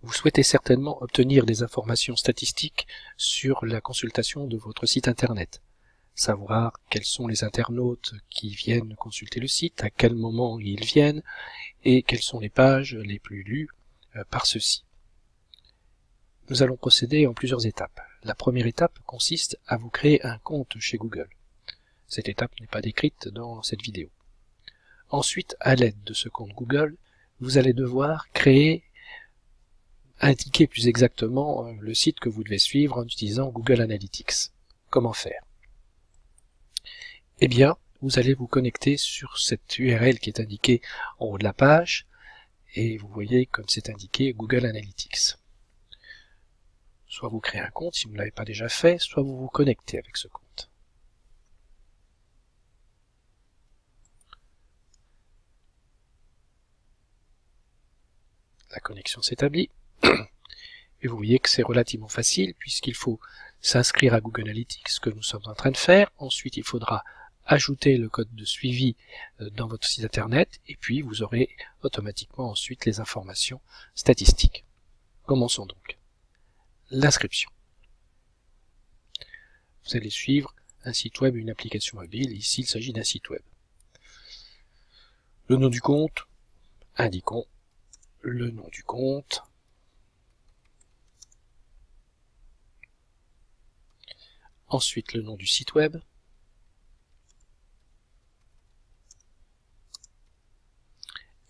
Vous souhaitez certainement obtenir des informations statistiques sur la consultation de votre site internet. Savoir quels sont les internautes qui viennent consulter le site, à quel moment ils viennent, et quelles sont les pages les plus lues par ceux-ci. Nous allons procéder en plusieurs étapes. La première étape consiste à vous créer un compte chez Google. Cette étape n'est pas décrite dans cette vidéo. Ensuite, à l'aide de ce compte Google, vous allez devoir indiquer plus exactement le site que vous devez suivre en utilisant Google Analytics. Comment faire? Eh bien, vous allez vous connecter sur cette URL qui est indiquée en haut de la page, et vous voyez comme c'est indiqué Google Analytics. Soit vous créez un compte si vous ne l'avez pas déjà fait, soit vous vous connectez avec ce compte. La connexion s'établit, et vous voyez que c'est relativement facile puisqu'il faut s'inscrire à Google Analytics, ce que nous sommes en train de faire. Ensuite, il faudra ajouter le code de suivi dans votre site internet, et puis vous aurez automatiquement ensuite les informations statistiques. Commençons donc. L'inscription. Vous allez suivre un site web et une application mobile. Ici, il s'agit d'un site web. Le nom du compte, indiquons le nom du compte. Ensuite, le nom du site web.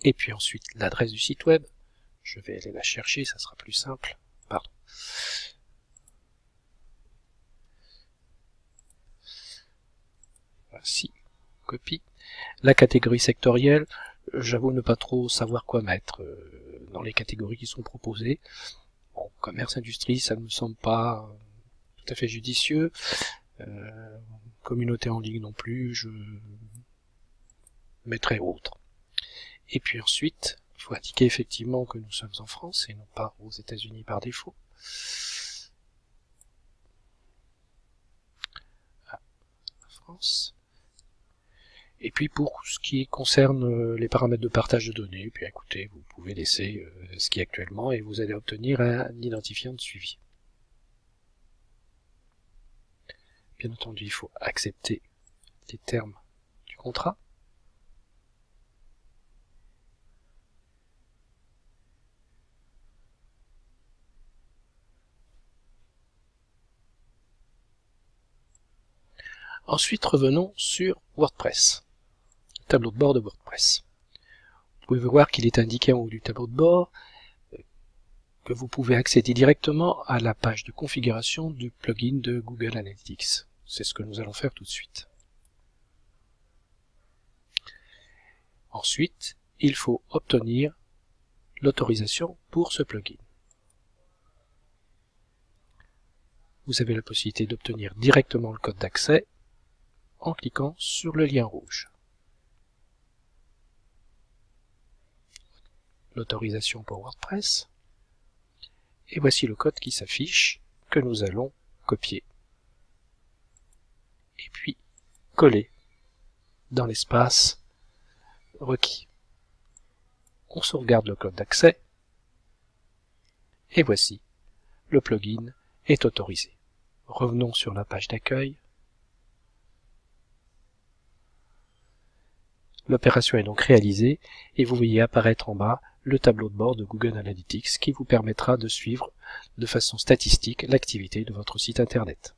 Et puis ensuite, l'adresse du site web. Je vais aller la chercher, ça sera plus simple. Pardon. Voici, copie. La catégorie sectorielle, j'avoue ne pas trop savoir quoi mettre dans les catégories qui sont proposées. Bon, commerce, industrie, ça ne me semble pas tout à fait judicieux. Communauté en ligne non plus, je mettrai autre. Et puis ensuite, il faut indiquer effectivement que nous sommes en France et non pas aux États-Unis par défaut. France. Et puis pour ce qui concerne les paramètres de partage de données, puis écoutez, vous pouvez laisser ce qui est actuellement et vous allez obtenir un identifiant de suivi. Bien entendu, il faut accepter les termes du contrat. Ensuite, revenons sur WordPress, le tableau de bord de WordPress. Vous pouvez voir qu'il est indiqué en haut du tableau de bord que vous pouvez accéder directement à la page de configuration du plugin de Google Analytics. C'est ce que nous allons faire tout de suite. Ensuite, il faut obtenir l'autorisation pour ce plugin. Vous avez la possibilité d'obtenir directement le code d'accès en cliquant sur le lien rouge. L'autorisation pour WordPress. Et voici le code qui s'affiche, que nous allons copier. Et puis coller dans l'espace requis. On sauvegarde le code d'accès. Et voici, le plugin est autorisé. Revenons sur la page d'accueil. L'opération est donc réalisée et vous voyez apparaître en bas le tableau de bord de Google Analytics qui vous permettra de suivre de façon statistique l'activité de votre site internet.